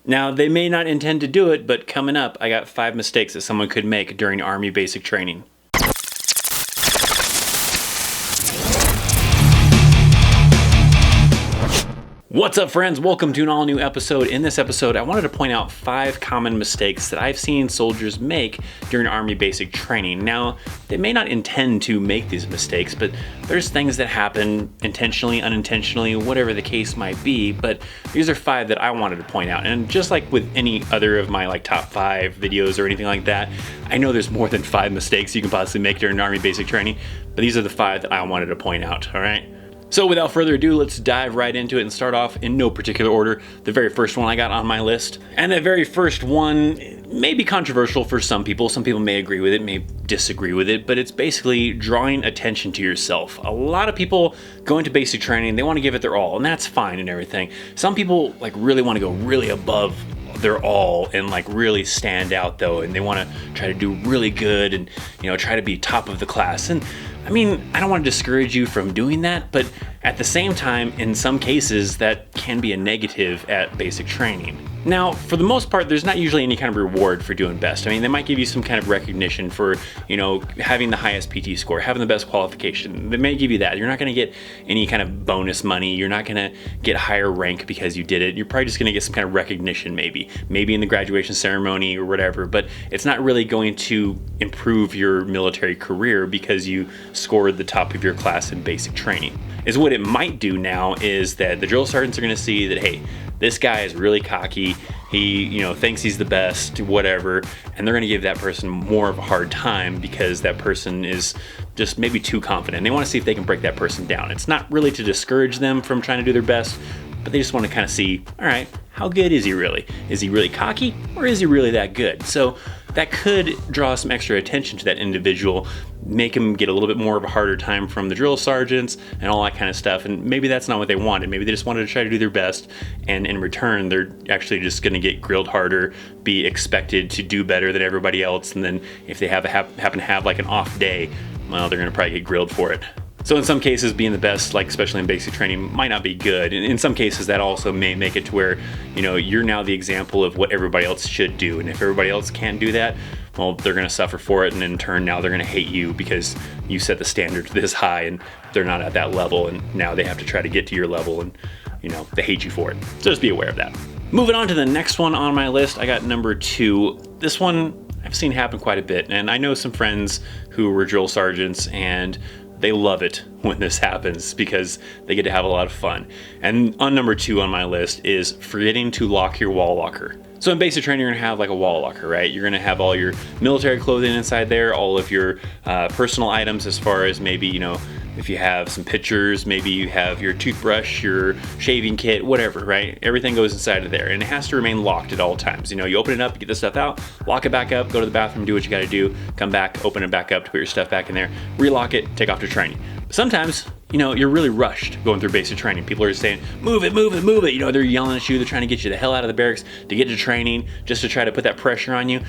Now, they may not intend to do it, but coming up, I got 5 mistakes that someone could make during Army basic training. What's up, friends? Welcome to an all-new episode. In this episode, I wanted to point out 5 common mistakes that I've seen soldiers make during Army basic training. Now, they may not intend to make these mistakes, but there's things that happen intentionally, unintentionally, whatever the case might be, but these are 5 that I wanted to point out. And just like with any other of my top 5 videos or anything like that, I know there's more than 5 mistakes you can possibly make during Army basic training, but these are the 5 that I wanted to point out, all right? So without further ado, let's dive right into it and start off in no particular order. The very first one I got on my list. And that very first one may be controversial for some people. Some people may agree with it, may disagree with it, but it's basically drawing attention to yourself. A lot of people go into basic training, they want to give it their all, and that's fine and everything. Some people really want to go really above their all and really stand out though, and they want to try to do really good and try to be top of the class. And I mean, I don't want to discourage you from doing that, but at the same time, in some cases, that can be a negative at basic training. Now, for the most part, there's not usually any kind of reward for doing best. I mean, they might give you some kind of recognition for, having the highest PT score, having the best qualification. They may give you that. You're not going to get any kind of bonus money. You're not going to get higher rank because you did it. You're probably just going to get some kind of recognition, maybe in the graduation ceremony or whatever, but it's not really going to improve your military career because you scored the top of your class in basic training. Is what it might do now is that the drill sergeants are going to see that, hey, this guy is really cocky, he thinks he's the best, whatever, and they're going to give that person more of a hard time because that person is just maybe too confident. They want to see if they can break that person down. It's not really to discourage them from trying to do their best, but they just want to kind of see, all right, how good is he really? Is he really cocky, or is he really that good? So that could draw some extra attention to that individual, make him get a little bit more of a harder time from the drill sergeants and all that kind of stuff. And maybe that's not what they wanted. Maybe they just wanted to try to do their best, and in return, they're actually just going to get grilled harder, be expected to do better than everybody else. And then if they happen to have an off day, well, they're going to probably get grilled for it. So in some cases, being the best, especially in basic training, might not be good. And in some cases, that also may make it to where, you're now the example of what everybody else should do. And if everybody else can't do that, well, they're going to suffer for it. And in turn, now they're going to hate you because you set the standard this high and they're not at that level. And now they have to try to get to your level and, they hate you for it. So just be aware of that. Moving on to the next one on my list, I got number 2. This one I've seen happen quite a bit. And I know some friends who were drill sergeants, and they love it when this happens because they get to have a lot of fun. And on number 2 on my list is forgetting to lock your wall locker. So in basic training, you're gonna have a wall locker, right? You're gonna have all your military clothing inside there, all of your personal items as far as maybe, if you have some pictures, maybe you have your toothbrush, your shaving kit, whatever, right? Everything goes inside of there, and it has to remain locked at all times. You open it up, you get the stuff out, lock it back up, go to the bathroom, do what you gotta do, come back, open it back up to put your stuff back in there, relock it, take off to training. Sometimes, you're really rushed going through basic training. People are saying, move it, move it, move it. They're yelling at you, they're trying to get you the hell out of the barracks to get to training, just to try to put that pressure on you.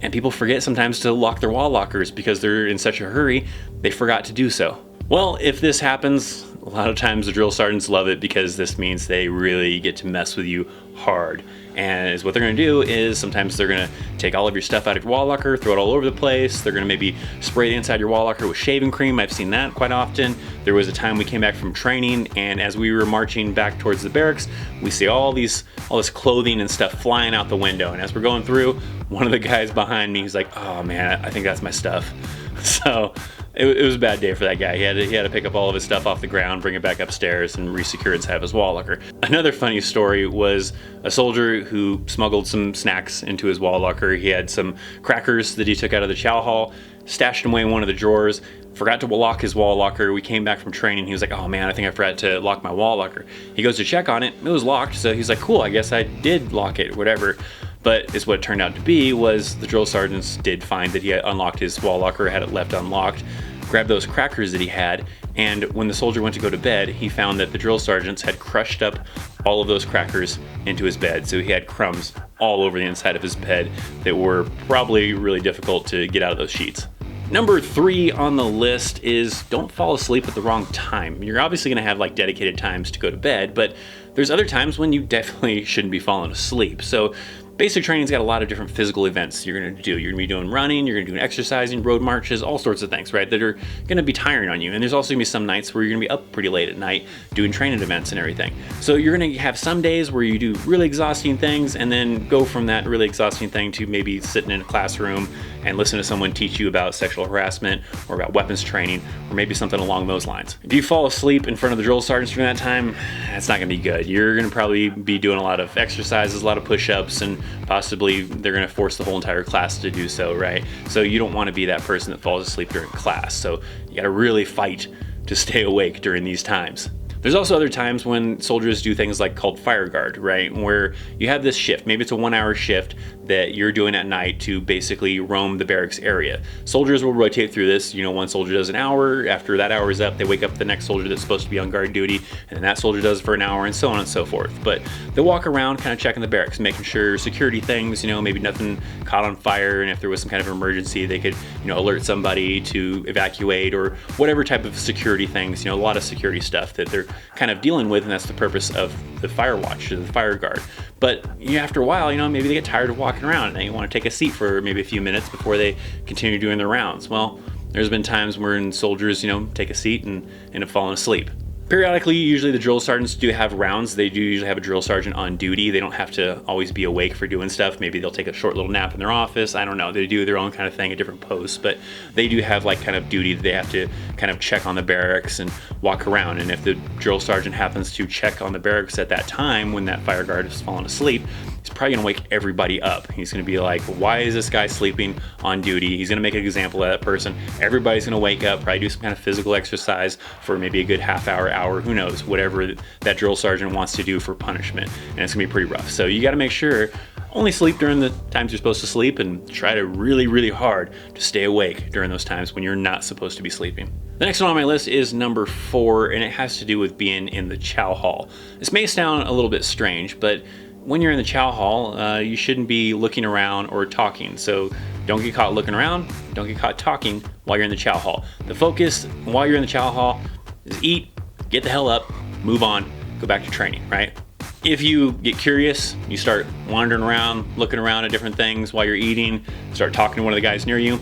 And people forget sometimes to lock their wall lockers because they're in such a hurry, they forgot to do so. Well, if this happens, a lot of times the drill sergeants love it because this means they really get to mess with you hard. And what they're going to do is sometimes they're going to take all of your stuff out of your wall locker, throw it all over the place. They're going to maybe spray the inside your wall locker with shaving cream. I've seen that quite often. There was a time we came back from training, and as we were marching back towards the barracks, we see all this clothing and stuff flying out the window. And as we're going through, one of the guys behind me, he's like, "Oh man, I think that's my stuff." So it was a bad day for that guy. He had to pick up all of his stuff off the ground, bring it back upstairs, and resecure inside of his wall locker. Another funny story was a soldier who smuggled some snacks into his wall locker. He had some crackers that he took out of the chow hall, stashed them away in one of the drawers, forgot to lock his wall locker. We came back from training. He was like, "Oh man, I think I forgot to lock my wall locker." He goes to check on it. It was locked. So he's like, "Cool, I guess I did lock it, whatever." But what it turned out to be was the drill sergeants did find that he had unlocked his wall locker, had it left unlocked, grabbed those crackers that he had, and when the soldier went to go to bed, he found that the drill sergeants had crushed up all of those crackers into his bed. So he had crumbs all over the inside of his bed that were probably really difficult to get out of those sheets. Number 3 on the list is don't fall asleep at the wrong time. You're obviously going to have like dedicated times to go to bed, but there's other times when you definitely shouldn't be falling asleep. So basic training's got a lot of different physical events you're going to do. You're going to be doing running, you're going to be doing exercising, road marches, all sorts of things, right, that are going to be tiring on you. And there's also going to be some nights where you're going to be up pretty late at night doing training events and everything. So you're going to have some days where you do really exhausting things and then go from that really exhausting thing to maybe sitting in a classroom and listen to someone teach you about sexual harassment or about weapons training or maybe something along those lines. If you fall asleep in front of the drill sergeants during that time, that's not going to be good. You're going to probably be doing a lot of exercises, a lot of push-ups, and possibly they're going to force the whole entire class to do so, right? So you don't want to be that person that falls asleep during class. So you got to really fight to stay awake during these times. There's also other times when soldiers do things like called fire guard, right? Where you have this shift, maybe it's a 1-hour shift that you're doing at night to basically roam the barracks area. Soldiers will rotate through this. One soldier does an hour. After that hour is up, they wake up the next soldier that's supposed to be on guard duty, and then that soldier does it for an hour, and so on and so forth. But they walk around kind of checking the barracks, making sure security things, maybe nothing caught on fire, and if there was some kind of emergency, they could, alert somebody to evacuate or whatever type of security things, a lot of security stuff that they're kind of dealing with, and that's the purpose of the fire watch or the fire guard. But after a while, maybe they get tired of walking around and they want to take a seat for maybe a few minutes before they continue doing their rounds. Well, there's been times when soldiers, take a seat and end up falling asleep. Periodically, usually the drill sergeants do have rounds. They do usually have a drill sergeant on duty. They don't have to always be awake for doing stuff. Maybe they'll take a short little nap in their office. I don't know. They do their own kind of thing at different posts, but they do have like kind of duty that they have to kind of check on the barracks and walk around. And if the drill sergeant happens to check on the barracks at that time when that fire guard has fallen asleep, he's probably gonna wake everybody up. He's gonna be like, why is this guy sleeping on duty? He's gonna make an example of that person. Everybody's gonna wake up, probably do some kind of physical exercise for maybe a good half hour, who knows, whatever that drill sergeant wants to do for punishment. And it's gonna be pretty rough. So you gotta make sure only sleep during the times you're supposed to sleep and try to really, really hard to stay awake during those times when you're not supposed to be sleeping. The next one on my list is number 4, and it has to do with being in the chow hall. This may sound a little bit strange, but when you're in the chow hall, you shouldn't be looking around or talking. So don't get caught looking around, don't get caught talking while you're in the chow hall. The focus while you're in the chow hall is eat, get the hell up, move on, go back to training, right? If you get curious, you start wandering around, looking around at different things while you're eating, start talking to one of the guys near you,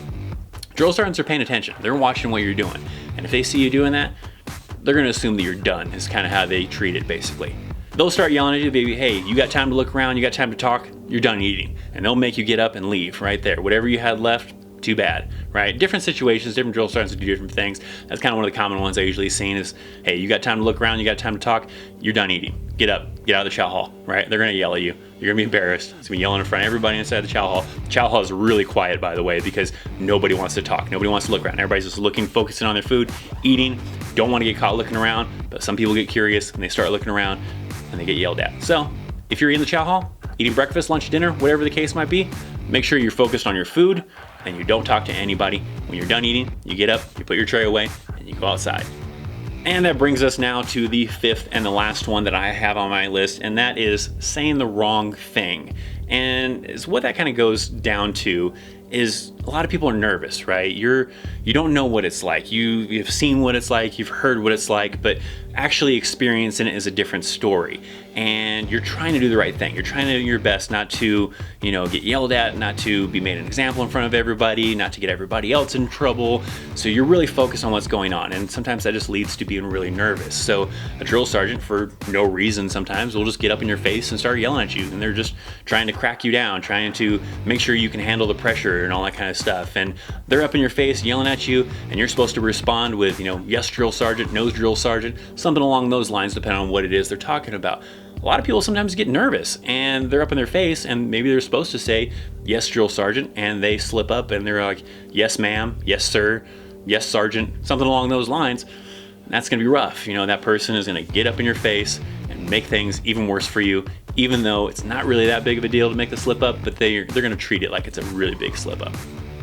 drill sergeants are paying attention. They're watching what you're doing. And if they see you doing that, they're gonna assume that you're done, is kind of how they treat it basically. They'll start yelling at you, baby, hey, you got time to look around, you got time to talk, you're done eating. And they'll make you get up and leave right there. Whatever you had left, too bad, right? Different situations, different drill sergeants do different things. That's kind of one of the common ones I usually see is, hey, you got time to look around, you got time to talk, you're done eating. Get up, get out of the chow hall, right? They're gonna yell at you. You're gonna be embarrassed. It's gonna be yelling in front of everybody inside the chow hall. The chow hall is really quiet, by the way, because nobody wants to talk. Nobody wants to look around. Everybody's just looking, focusing on their food, eating, don't want to get caught looking around, but some people get curious and they start looking around and they get yelled at. So if you're in the chow hall, eating breakfast, lunch, dinner, whatever the case might be, make sure you're focused on your food and you don't talk to anybody. When you're done eating, you get up, you put your tray away, and you go outside. And that brings us now to the 5th and the last one that I have on my list, and that is saying the wrong thing. And what that kind of goes down to is a lot of people are nervous, right? You don't know what it's like. You've seen what it's like, you've heard what it's like, but actually experiencing it is a different story. And you're trying to do the right thing. You're trying to do your best not to, get yelled at, not to be made an example in front of everybody, not to get everybody else in trouble. So you're really focused on what's going on. And sometimes that just leads to being really nervous. So a drill sergeant, for no reason sometimes, will just get up in your face and start yelling at you. And they're just trying to crack you down, trying to make sure you can handle the pressure and all that kind of stuff. And they're up in your face yelling at you, and you're supposed to respond with, yes, drill sergeant, no, drill sergeant, something along those lines, depending on what it is they're talking about. A lot of people sometimes get nervous and they're up in their face and maybe they're supposed to say, yes, drill sergeant, and they slip up and they're like, yes, ma'am, yes, sir, yes, sergeant, something along those lines. That's gonna be rough. That person is gonna get up in your face and make things even worse for you, even though it's not really that big of a deal to make the slip up, but they're gonna treat it like it's a really big slip up.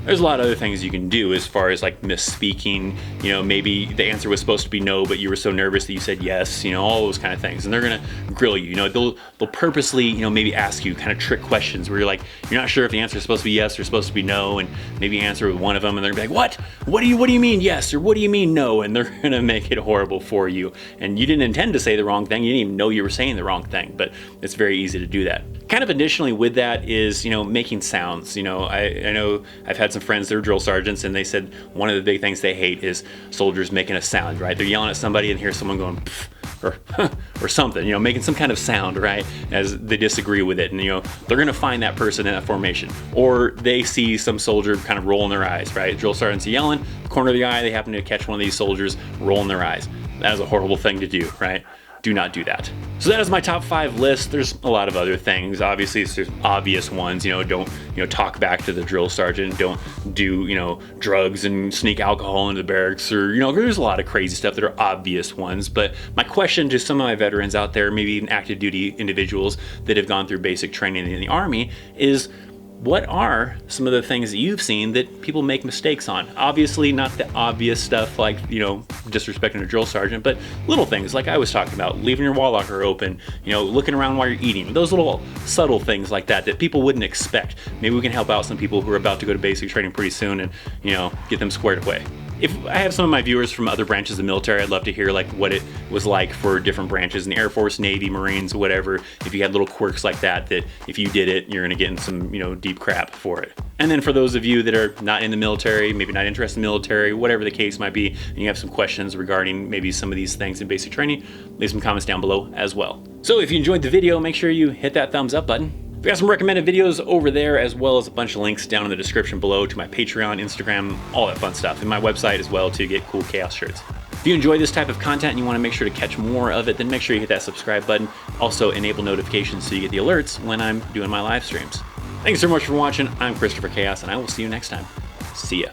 There's a lot of other things you can do as far as like misspeaking, you know, maybe the answer was supposed to be no, but you were so nervous that you said yes, you know, all those kind of things. And they're gonna grill you, you know, they'll purposely, you know, maybe ask you kind of trick questions where you're like, you're not sure if the answer is supposed to be yes or supposed to be no, and maybe you answer with one of them and they're gonna be like, what do you mean yes, or what do you mean no? And they're gonna make it horrible for you. And you didn't intend to say the wrong thing, you didn't even know you were saying the wrong thing, but it's very easy to do that. Kind of additionally with that is, you know, making sounds. You know, I know I've had some friends that are drill sergeants, and they said one of the big things they hate is soldiers making a sound, right? They're yelling at somebody and hear someone going pff, or something, you know, making some kind of sound, right, as they disagree with it. And, you know, they're gonna find that person in that formation. Or they see some soldier kind of rolling their eyes, right? Drill sergeant's yelling, corner of the eye, they happen to catch one of these soldiers rolling their eyes. That is a horrible thing to do, right? Do not do that. So that is my top 5 list. There's a lot of other things. Obviously, there's obvious ones. You know, don't, you know, talk back to the drill sergeant. Don't do, you know, drugs and sneak alcohol into the barracks, or, you know, there's a lot of crazy stuff that are obvious ones. But my question to some of my veterans out there, maybe even active duty individuals that have gone through basic training in the Army, is what are some of the things that you've seen that people make mistakes on? Obviously not the obvious stuff like, you know, disrespecting a drill sergeant, but little things like I was talking about, leaving your wall locker open, you know, looking around while you're eating, those little subtle things like that that people wouldn't expect. Maybe we can help out some people who are about to go to basic training pretty soon and, you know, get them squared away. If I have some of my viewers from other branches of the military, I'd love to hear like what it was like for different branches in the Air Force, Navy, Marines, whatever. If you had little quirks like that, that if you did it, you're gonna get in some, you know, deep crap for it. And then for those of you that are not in the military, maybe not interested in the military, whatever the case might be, and you have some questions regarding maybe some of these things in basic training, leave some comments down below as well. So if you enjoyed the video, make sure you hit that thumbs up button. We got some recommended videos over there, as well as a bunch of links down in the description below to my Patreon, Instagram, all that fun stuff, and my website as well to get cool chaos shirts. If you enjoy this type of content and you want to make sure to catch more of it, then make sure you hit that subscribe button. Also enable notifications so you get the alerts when I'm doing my live streams. Thanks so much for watching. I'm Christopher Chaos, and I will see you next time. See ya.